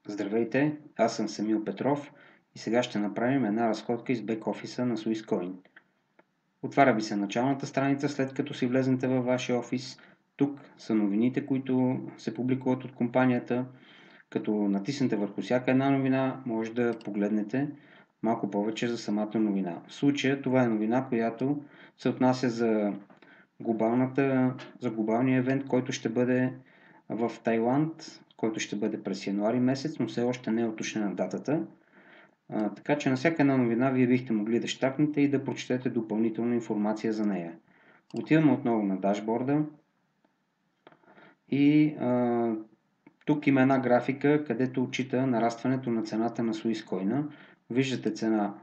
Здравейте, аз съм Самил Петров и сега ще направим една разходка из бек-офиса на Swisscoin. Отваря ви се началната страница, след като си влезнете във вашия офис. Тук са новините, които се публикуват от компанията. Като натиснете върху всяка една новина, може да погледнете малко повече за самата новина. В случая това е новина, която се отнася за глобалния евент, който ще бъде в Тайланд, който ще бъде през януари месец, но все още не е уточнена датата. Така че на всяка една новина вие бихте могли да щакнете и да прочетете допълнителна информация за нея. Отиваме отново на дашборда и тук има една графика, където отчита нарастването на цената на Swisscoin. Виждате цена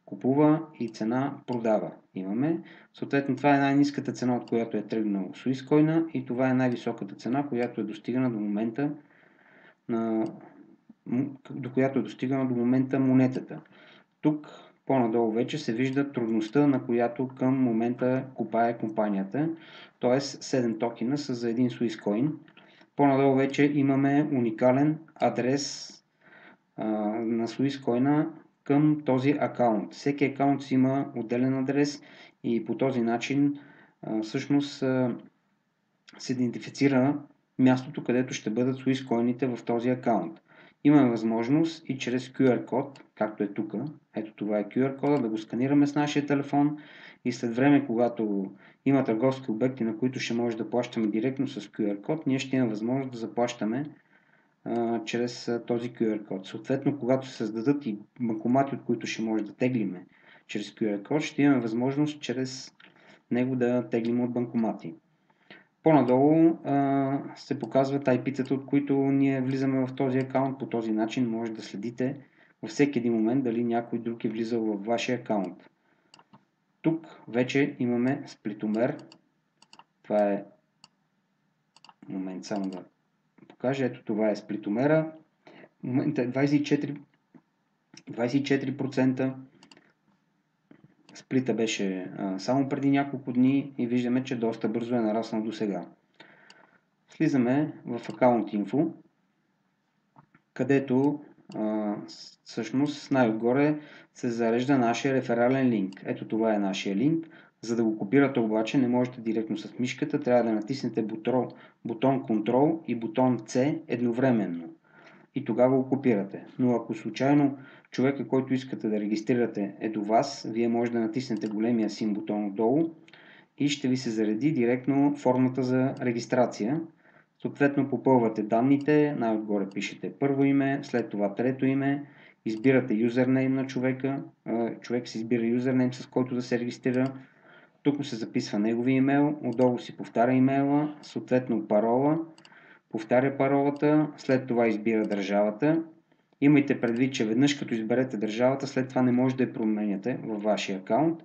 купува и цена продава. Имаме. Съответно, това е най-ниската цена, от която е тръгнал Swisscoin и това е най-високата цена, която е достигана до момента до момента монетата. Тук по-надолу вече се вижда трудността, на която към момента копае компанията, т.е. 7 токена са за един Swisscoin. По-надолу вече имаме уникален адрес на Swisscoin към този акаунт. Всеки акаунт си има отделен адрес и по този начин всъщност се идентифицира мястото, където ще бъдат Swisscoin-ите в този акаунт. Имаме възможност и чрез QR код, както е тук, ето това е QR кода, да го сканираме с нашия телефон и след време, когато има търговски обекти, на които ще може да плащаме директно с QR код, ние ще имаме възможност да заплащаме чрез този QR код. Съответно, когато се създадат и банкомати, от които ще може да теглиме чрез QR код, ще имаме възможност чрез него да теглим от банкомати. По-надолу се показват IP-тата, от които ние влизаме в този акаунт. По този начин може да следите във всеки един момент дали някой друг е влизал в вашия акаунт. Тук вече имаме сплитомер. Това е момент само да покажа. Ето това е сплитомера. В момента е 24%. Сплита беше само преди няколко дни и виждаме, че доста бързо е нараснал до сега. Слизаме в Account Info, където всъщност най-отгоре се зарежда нашия реферален линк. Ето това е нашия линк. За да го копирате обаче не можете директно с мишката, трябва да натиснете бутон Ctrl и бутон C едновременно. И тогава го копирате. Но ако случайно човека, който искате да регистрирате е до вас, вие може да натиснете големия син бутон отдолу и ще ви се зареди директно формата за регистрация. Съответно попълвате данните, най-отгоре пишете първо име, след това трето име, избирате юзернейм на човека, човек си избира юзернейм, с който да се регистрира, тук му се записва неговия имейл, отдолу си повтаря имейла, съответно парола, повтаря паролата, след това избира държавата. Имайте предвид, че веднъж като изберете държавата, след това не може да я променяте във вашия акаунт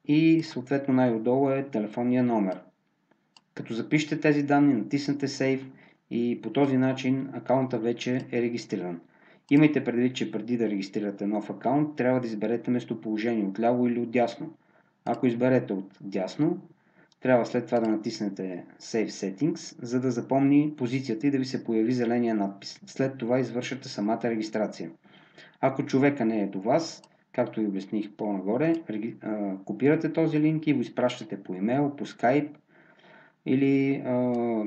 и съответно най-отдолу е телефонния номер. Като запишете тези данни, натиснете Save и по този начин акаунта вече е регистриран. Имайте предвид, че преди да регистрирате нов акаунт, трябва да изберете местоположение от ляво или от дясно. Ако изберете от дясно, трябва след това да натиснете Save Settings, за да запомни позицията и да ви се появи зеления надпис. След това извършвате самата регистрация. Ако човека не е до вас, както ви обясних по-нагоре, копирате този линк и го изпращате по имейл, по Skype или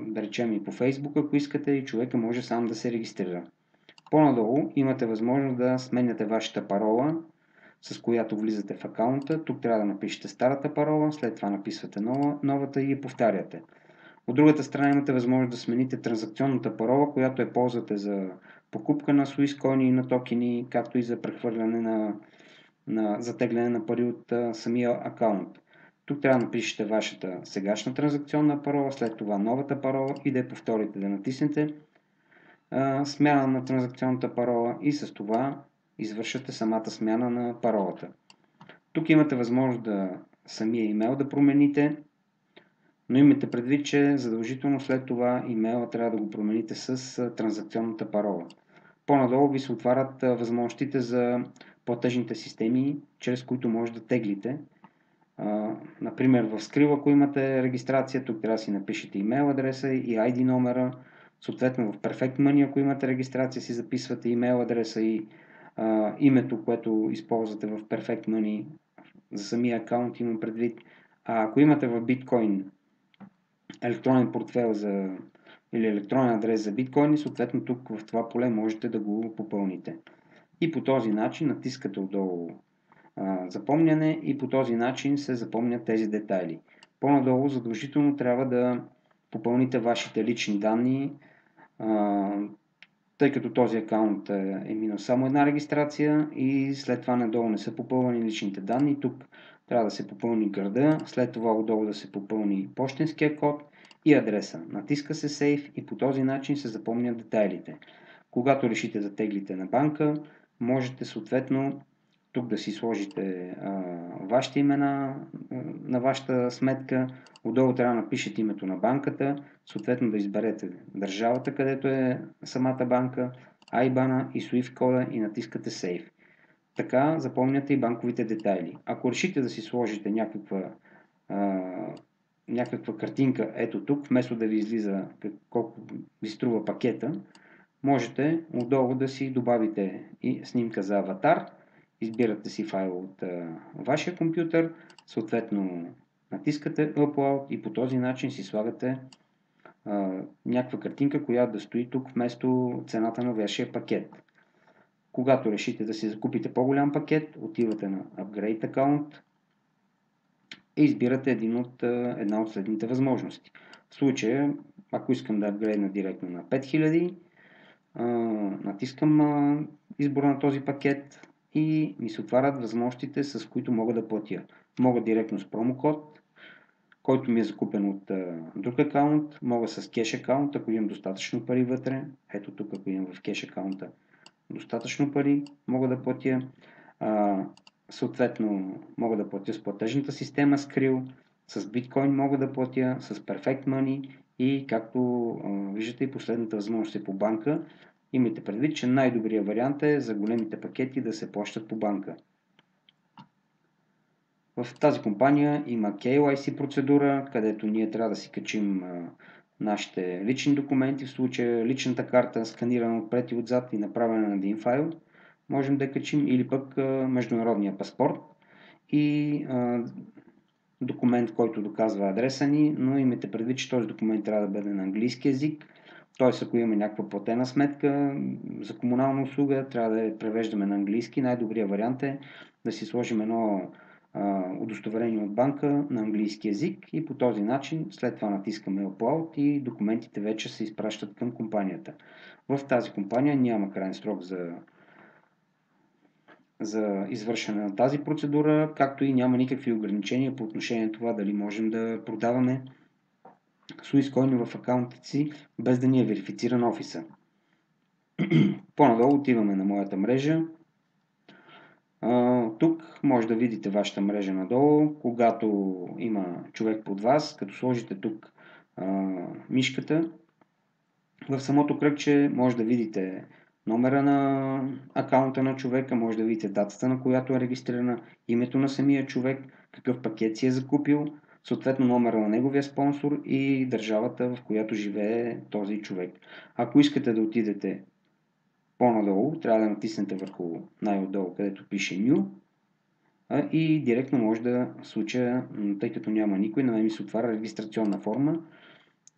да речем и по Facebook, ако искате, и човека може сам да се регистрира. По-надолу имате възможност да сменяте вашата парола, с която влизате в акаунта. Тук трябва да напишете старата парола, след това написвате новата и я повтаряте. От другата страна имате възможност да смените транзакционната парола, която я ползвате за покупка на Swisscoin и на токени, както и за прехвърляне за тегляне на пари от самия акаунт. Тук трябва да напишете вашата сегашна транзакционна парола, след това новата парола и да я повторите, да натиснете смяна на транзакционната парола и с това извършвате самата смяна на паролата. Тук имате възможност самия имейл да промените, но имайте предвид, че задължително след това имейла трябва да го промените с транзакционната парола. По-надолу ви се отварят възможностите за платежните системи, чрез които може да теглите. Например, в Skrill, ако имате регистрация, тук трябва да си напишете имейл адреса и ID номера. Съответно в Perfect Money, ако имате регистрация, си записвате имейл адреса и името, което използвате в Perfect Money за самия акаунт, имам предвид. Ако имате в биткоин електронен портфел или електронен адрес за биткоини, съответно тук в това поле можете да го попълните. И по този начин натискате отдолу запомняне и по този начин се запомнят тези детайли. По-надолу задължително трябва да попълните вашите лични данни, тъй като този акаунт е минал само една регистрация и след това надолу не са попълвани личните данни. Тук трябва да се попълни града, след това отдолу да се попълни пощенския код и адреса. Натиска се Save и по този начин се запомнят детайлите. Когато решите да теглите на банка, можете съответно тук да си сложите вашите имена на вашата сметка, отдолу трябва да напишете името на банката, съответно да изберете държавата, където е самата банка, IBAN и SWIFT кода и натискате Save. Така запомняте и банковите детайли. Ако решите да си сложите някаква картинка ето тук, вместо да ви излиза колко ви струва пакета, можете отдолу да си добавите и снимка за аватар, избирате си файл от вашия компютър, съответно натискате Upload и по този начин си слагате някаква картинка, която да стои тук вместо цената на вашия пакет. Когато решите да си закупите по-голям пакет, отивате на Upgrade Account и избирате една от следните възможности. В случая, ако искам да апгрейдна директно на 5000, натискам избора на този пакет и ми се отварят възможностите, с които мога да платя. Мога директно с промокод, който ми е закупен от друг акаунт, мога с кеш акаунт, ако имам достатъчно пари вътре. Ето тук, ако имам в кеш акаунта достатъчно пари, мога да платя. Съответно, мога да платя с платежната система Skrill, с биткоин мога да платя, с Perfect Money и както виждате и последната възможност е по банка. Имайте предвид, че най-добрият вариант е за големите пакети да се плащат по банка. В тази компания има KYC процедура, където ние трябва да си качим нашите лични документи, в случая личната карта, сканирана отпред и отзад и направена на един файл, можем да качим, или пък международния паспорт и документ, който доказва адреса ни, но имайте предвид, че този документ трябва да бъде на английски език, т.е. ако имаме някаква платена сметка за комунална услуга, трябва да я превеждаме на английски. Най-добрият вариант е да си сложим едно удостоверение от банка на английски език и по този начин след това натискаме Upload и документите вече се изпращат към компанията. В тази компания няма крайен срок за извършване на тази процедура, както и няма никакви ограничения по отношение на това дали можем да продаваме Swiss в акаунтите си, без да ни е верифициран офиса. По-надолу отиваме на моята мрежа. Тук може да видите вашата мрежа надолу, когато има човек под вас, като сложите тук мишката. В самото кръгче може да видите номера на акаунта на човека, може да видите датата, на която е регистрирана, името на самия човек, какъв пакет си е закупил, съответно номера на неговия спонсор и държавата, в която живее този човек. Ако искате да отидете по-надолу, трябва да натиснете върху най-отдолу, където пише New и директно може да случая, тъй като няма никой, на мен ми се отваря регистрационна форма,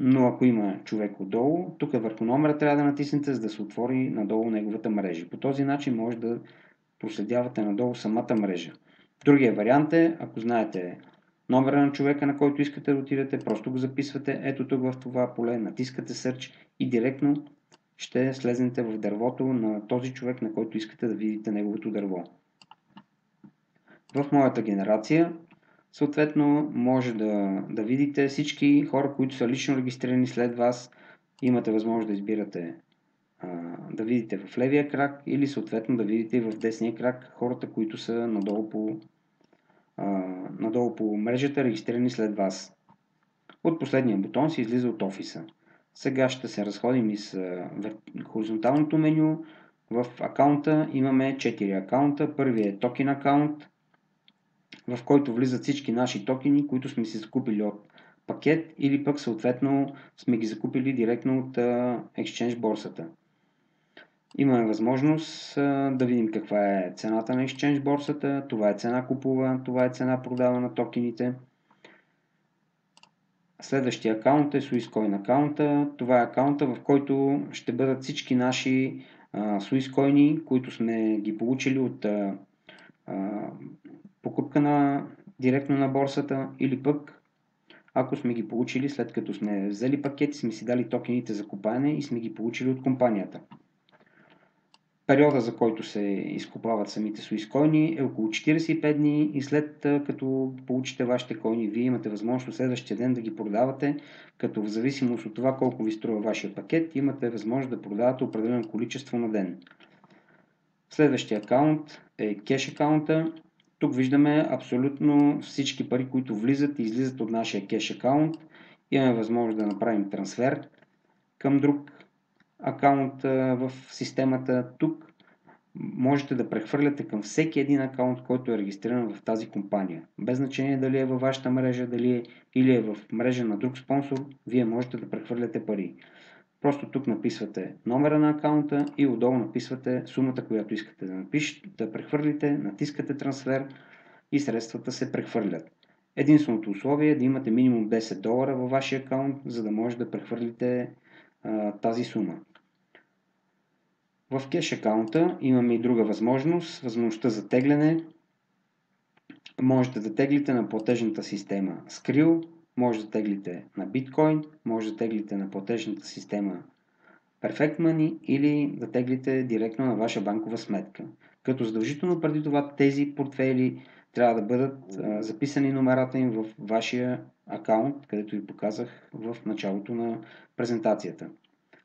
но ако има човек отдолу, тук върху номера трябва да натиснете, за да се отвори надолу неговата мрежа. По този начин може да проследявате надолу самата мрежа. Другия вариант е, ако знаете номера на човека, на който искате да отидете, просто го записвате ето тук в това поле, натискате Search и директно ще слезнете в дървото на този човек, на който искате да видите неговото дърво. В моята генерация съответно може да видите всички хора, които са лично регистрирани след вас. Имате възможност да избирате да видите в левия крак или съответно да видите и в десния крак хората, които са надолу по мрежата, регистрирани след вас. От последния бутон се излиза от офиса. Сега ще се разходим и с хоризонталното меню. В акаунта имаме 4 акаунта. Първият е токен акаунт, в който влизат всички наши токени, които сме си закупили от пакет или пък съответно сме ги закупили директно от Exchange борсата. Имаме възможност да видим каква е цената на Exchange борсата, това е цена купува, това е цена продава на токените. Следващия акаунт е SwissCoin акаунта. Това е акаунта, в който ще бъдат всички наши SwissCoin, които сме ги получили от покупка директно на борсата, или пък ако сме ги получили след като сме взели пакет, сме си дали токените за купане и сме ги получили от компанията. Периода, за който се изкупават самите SwissCoin е около 45 дни и след като получите вашите койни, вие имате възможност следващия ден да ги продавате, като в зависимост от това колко ви струва вашия пакет, имате възможност да продавате определено количество на ден. Следващия акаунт е кеш акаунта. Тук виждаме абсолютно всички пари, които влизат и излизат от нашия кеш акаунт. Имаме възможност да направим трансфер към друг акаунт в системата. Тук можете да прехвърляте към всеки един акаунт, който е регистриран в тази компания. Без значение дали е във вашата мрежа, или е в мрежа на друг спонсор, вие можете да прехвърляте пари. Просто тук написвате номера на акаунта и отдолу написвате сумата, която искате да прехвърлите, натискате трансфер и средствата се прехвърлят. Единственото условие е да имате минимум $10 във вашия акаунт, за да може да прехвърлите тази сума. В кеш акаунта имаме и друга възможност, възможността за тегляне. Можете да теглите на платежната система Skrill, може да теглите на биткоин, може да теглите на платежната система Perfect Money или да теглите директно на ваша банкова сметка. Като задължително преди това тези портфейли трябва да бъдат записани номерата им в вашия акаунт, където ви показах в началото на презентацията.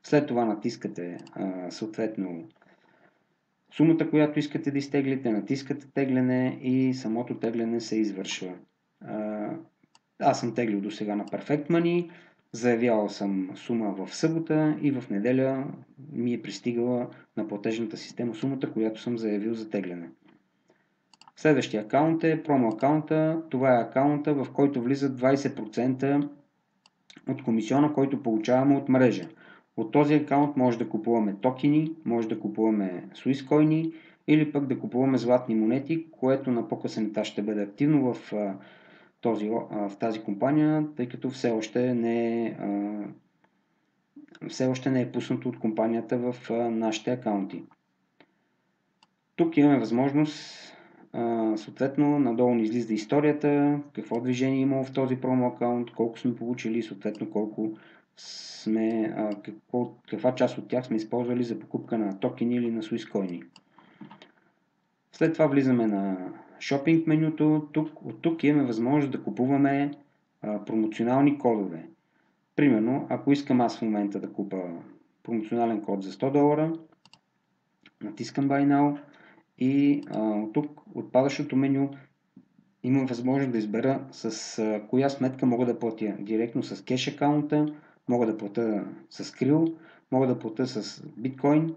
След това натискате съответно сумата, която искате да изтеглите, натискате тегляне и самото тегляне се извършва. Аз съм теглил до сега на Perfect Money, заявявал съм сума в събота и в неделя ми е пристигала на платежната система сумата, която съм заявил за тегляне. Следващия акаунт е промо акаунта. Това е акаунта, в който влизат 20% от комисиона, който получаваме от мрежа. От този акаунт може да купуваме токени, може да купуваме SwissCoin или пък да купуваме златни монети, което на по-късен етап ще бъде активно в тази компания, тъй като все още не е пуснато от компанията в нашите акаунти. Тук имаме възможност, съответно каква излиза историята, какво движение имало в този промо акаунт, колко сме получили, съответно каква част от тях сме използвали за покупка на токени или на SwissCoin. След това влизаме на шопинг менюто. От тук имаме възможност да купуваме промоционални кодове. Примерно, ако искам аз в момента да купа промоционален код за $100, натискам Buy Now и от тук, от падащото меню, имам възможност да избера с коя сметка мога да платя. Директно с кеш акаунта, мога да платя с Skrill, мога да платя с биткоин,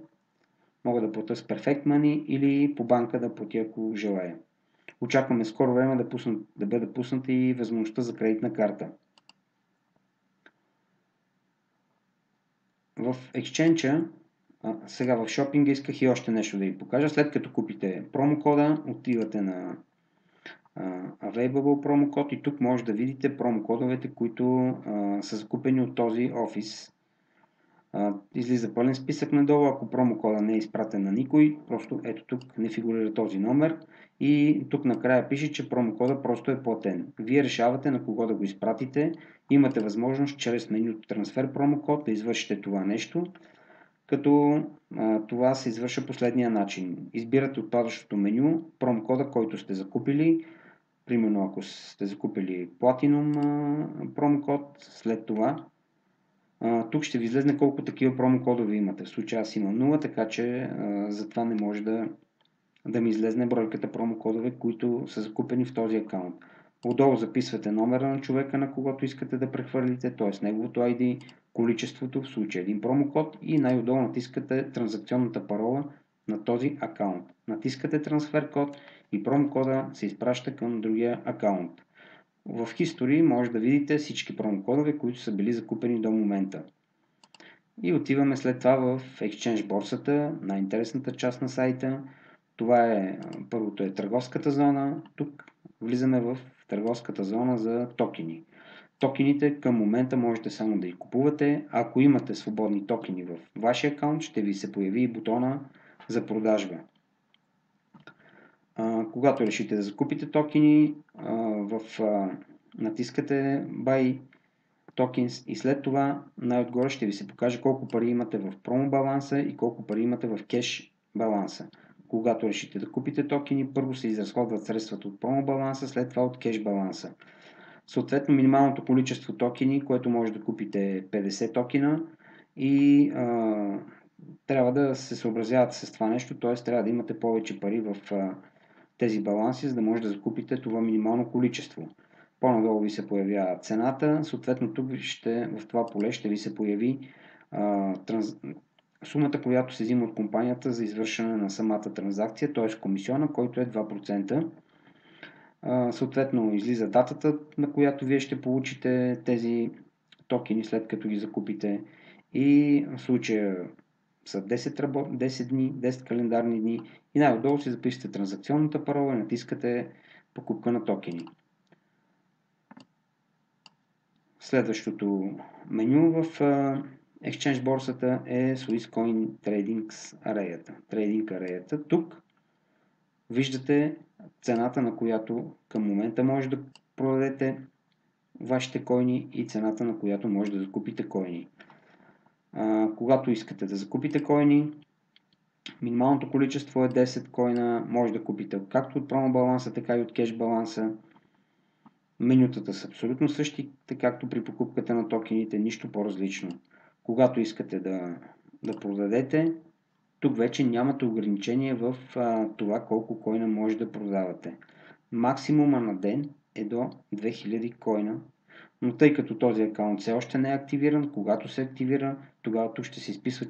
мога да платя с Perfect Money или по банка да платя, ако желая. Очакваме скоро време да бъде пусната и възможността за кредитна карта. В Exchange, сега в шопинга исках и още нещо да ви покажа. След като купите промокода, отивате на Available промокод и тук може да видите промокодовете, които са закупени от този офис. Излиза пълен списък надолу, ако промокода не е изпратен на никой, просто ето тук не фигурира този номер и тук накрая пише, че промокода просто е платен. Вие решавате на кого да го изпратите, имате възможност чрез менюто трансфер промокод да извършите това нещо, като това се извършва последния начин. Избирате от падащото меню промокода, който сте закупили. Примерно ако сте закупили Platinum промокод, след това тук ще ви излезне колко такива промокодови имате. В случая аз имам 0, така че затова не може да ми излезне бройката промокодове, които са закупени в този акаунт. Отдолу записвате номера на човека, на когото искате да прехвърлите, т.е. неговото ID, количеството, в случая един промокод и най-отдолу натискате транзакционната парола на този акаунт. Натискате трансфер код и промокода се изпраща към другия акаунт. В History може да видите всички промокодове, които са били закупени до момента. И отиваме след това в Exchange борсата, най-интересната част на сайта. Това е, първото е търговската зона. Тук влизаме в търговската зона за токени. Токените към момента можете само да ги купувате. Ако имате свободни токени в вашия акаунт, ще ви се появи и бутона за продажба. Когато решите да закупите токени, натискате Buy Tokens и след това най-отгоре ще ви се покаже колко пари имате в промо баланса и колко пари имате в кеш баланса. Когато решите да купите токени, първо се изразходват средствата от промо баланса, след това от кеш баланса. Съответно, минималното количество токени, което може да купите е 50 токена и трябва да се съобразявате с това нещо, т.е. трябва да имате повече пари в тези баланси, за да може да закупите това минимално количество. По-надолу ви се появява цената, съответно тук в това поле ще ви се появи сумата, която се взима от компанията за извършване на самата транзакция, т.е. комисиона, който е 2%. Съответно излиза датата, на която вие ще получите тези токени след като ги закупите и в случая са 10 дни, 10 календарни дни и най-отдолу си записвате транзакционната парола и натискате покупка на токени. Следващото меню в Exchange борсата е Swisscoin Trading Array. Тук виждате цената, на която към момента може да продадете вашите койни и цената, на която може да закупите койни. Когато искате да закупите койни, минималното количество е 10 койна, може да купите както от промо баланса, така и от кеш баланса. Менютата са абсолютно същите, както при покупката на токените, нищо по-различно. Когато искате да продадете, тук вече нямате ограничение в това колко койна може да продавате. Максимума на ден е до 2000 койна, но тъй като този акаунт все още не е активиран, когато се активира, тогава тук ще се изписва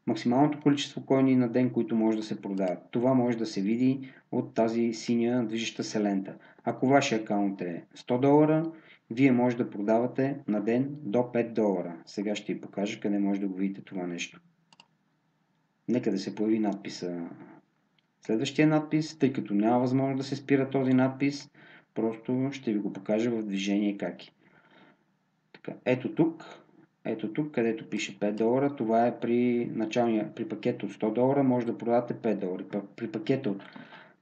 максималното количество койни на ден, които може да се продават. Това може да се види от тази синя движеща се лента. Ако вашия акаунт е $100, вие може да продавате на ден до $5. Сега ще ви покажа къде може да го видите това нещо. Нека да се появи надписа. Следващия надпис, тъй като няма възможност да се спира този надпис, просто ще ви го покажа в движение как е. Така, ето тук, където пише $5, това е при пакет от $100 може да продавате $5. При пакет от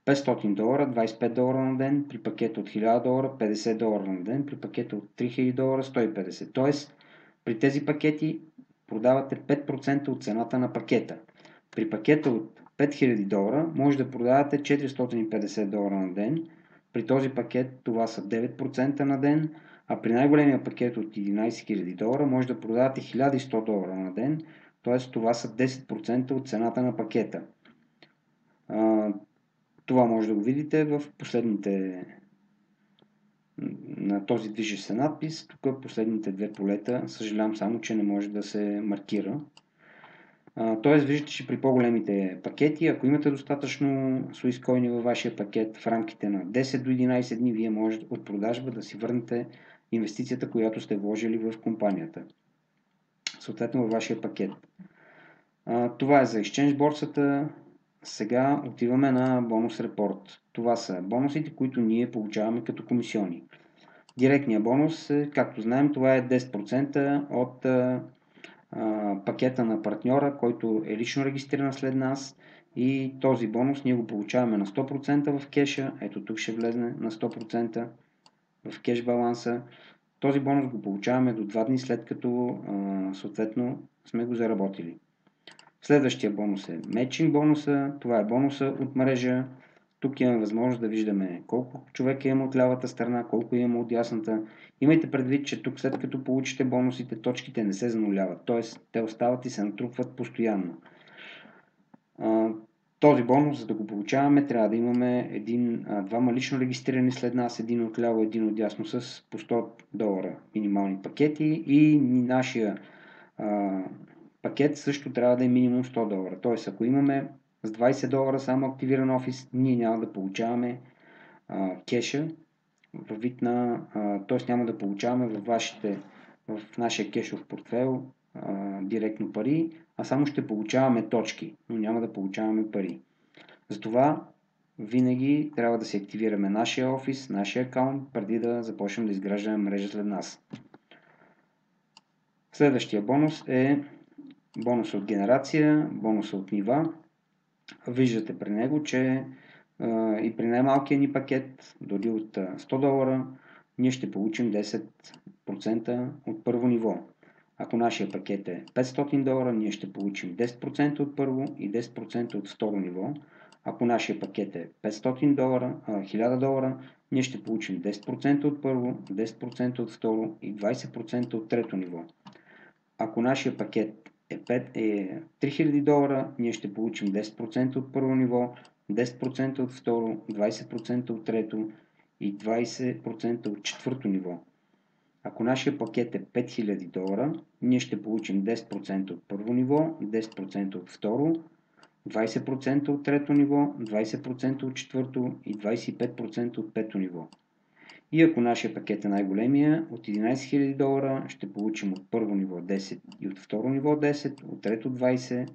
$500, $25 на ден, при пакет от $1000, $50 на ден, при пакет от $3000, $150. Тоест, при тези пакети продавате 5% от цената на пакета. При пакета от $5000 може да продавате $450 на ден. При този пакет това са 9% на ден, а при най-големия пакет от $11 000 може да продавате $1100 на ден, т.е. това са 10% от цената на пакета. Това може да го видите в последните на този движещ се надпис. Тук последните две полета, съжалявам само, че не може да се маркира. Тоест, виждате, че при по-големите пакети, ако имате достатъчно Swisscoin във вашия пакет в рамките на 10 до 11 дни, вие можете от продажба да си върнете инвестицията, която сте вложили в компанията. Съответно във вашия пакет. Това е за Exchange борсата. Сега отиваме на бонус репорт. Това са бонусите, които ние получаваме като комисиони. Директният бонус, както знаем, това е 10% от пакета на партньора, който е лично регистриран след нас и този бонус ние го получаваме на 100% в кеша. Ето тук ще влезне на 100% в кеш баланса. Този бонус го получаваме до 2 дни след като съответно сме го заработили. Следващия бонус е Matching бонуса. Това е бонуса от мрежа. Тук имаме възможност да виждаме колко човека има от лявата страна, колко има от дясната. Имайте предвид, че тук след като получите бонусите, точките не се зануляват, т.е. те остават и се натрупват постоянно. Този бонус, за да го получаваме, трябва да имаме двама лично регистрирани след нас, един от ляво, един от дясно с по $100 минимални пакети и нашия пакет също трябва да е минимум $100. Т.е. ако имаме с $20 само активиран офис, ние няма да получаваме кеша, във вид на, т.е. няма да получаваме в нашия кешов портфейл директно пари, а само ще получаваме точки, но няма да получаваме пари. Затова винаги трябва да си активираме нашия офис, нашия акаунт, преди да започнем да изграждаме мрежа след нас. Следващия бонус е бонус от генерация, бонус от нива. Виждате при него, че и при най-малкия ни пакет, дори от $100, ние ще получим 10% от първо ниво. Ако нашия пакет е $500, ние ще получим 10% от първо и 10% от второ ниво. Ако нашия пакет е $1000, ние ще получим 10% от първо, 10% от второ и 20% от трето ниво. Ако нашия пакет е $3000, ние ще получим 10% от първо ниво, 10% от второ, 20% от трето и 20% от четвърто ниво. Ако нашия пакет е $5000, ние ще получим 10% от първо ниво, 10% от второ, 20% от трето ниво, 20% от четвърто и 25% от пето ниво. И ако нашия пакет е най-големия, от $11,000 ще получим от първо ниво 10 и от второ ниво 10, от трето 20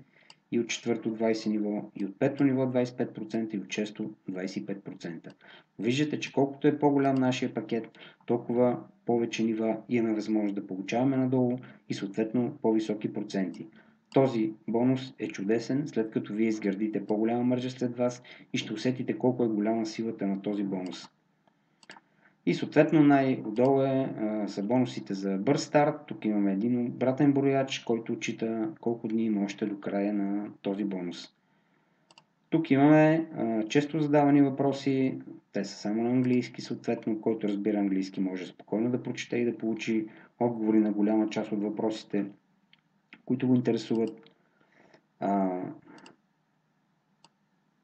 и от четвърто 20 ниво и от пето ниво 25% и от шесто 25%. Виждате, че колкото е по-голям нашия пакет, толкова повече нива имаме възможност да получаваме надолу и съответно по-високи проценти. Този бонус е чудесен, след като вие изградите по-голяма мрежа след вас и ще усетите колко е голяма силата на този бонус. И съответно най-отдолу са бонусите за бърз старт. Тук имаме един обратен брояч, който отчита колко дни има още до края на този бонус. Тук имаме често задавани въпроси. Те са само на английски, съответно, който разбира английски може спокойно да прочете и да получи отговори на голяма част от въпросите, които го интересуват.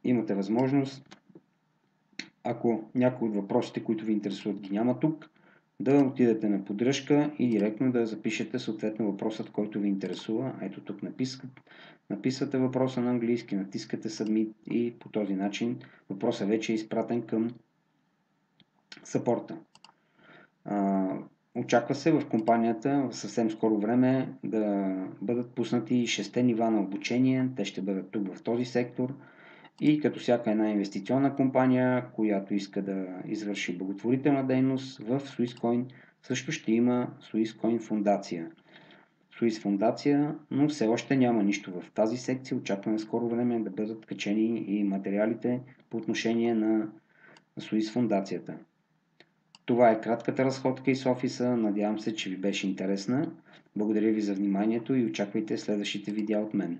Имате възможност, ако някой от въпросите, които ви интересуват, ги няма тук, да отидете на поддръжка и директно да запишете съответно въпросът, който ви интересува. Ето тук написвате въпроса на английски, натискате Submit и по този начин въпросът вече е изпратен към съпорта. Очаква се в компанията в съвсем скоро време да бъдат пуснати 6 нива на обучение. Те ще бъдат тук в този сектор. И като всяка една инвестиционна компания, която иска да извърши благотворителна дейност, в Swisscoin също ще има Swisscoin фундация. Swiss фундация, но все още няма нищо в тази секция. Очакваме скоро време да бъдат качени и материалите по отношение на Swiss фундацията. Това е кратката разходка из офиса. Надявам се, че ви беше интересна. Благодаря ви за вниманието и очаквайте следващите видеа от мен.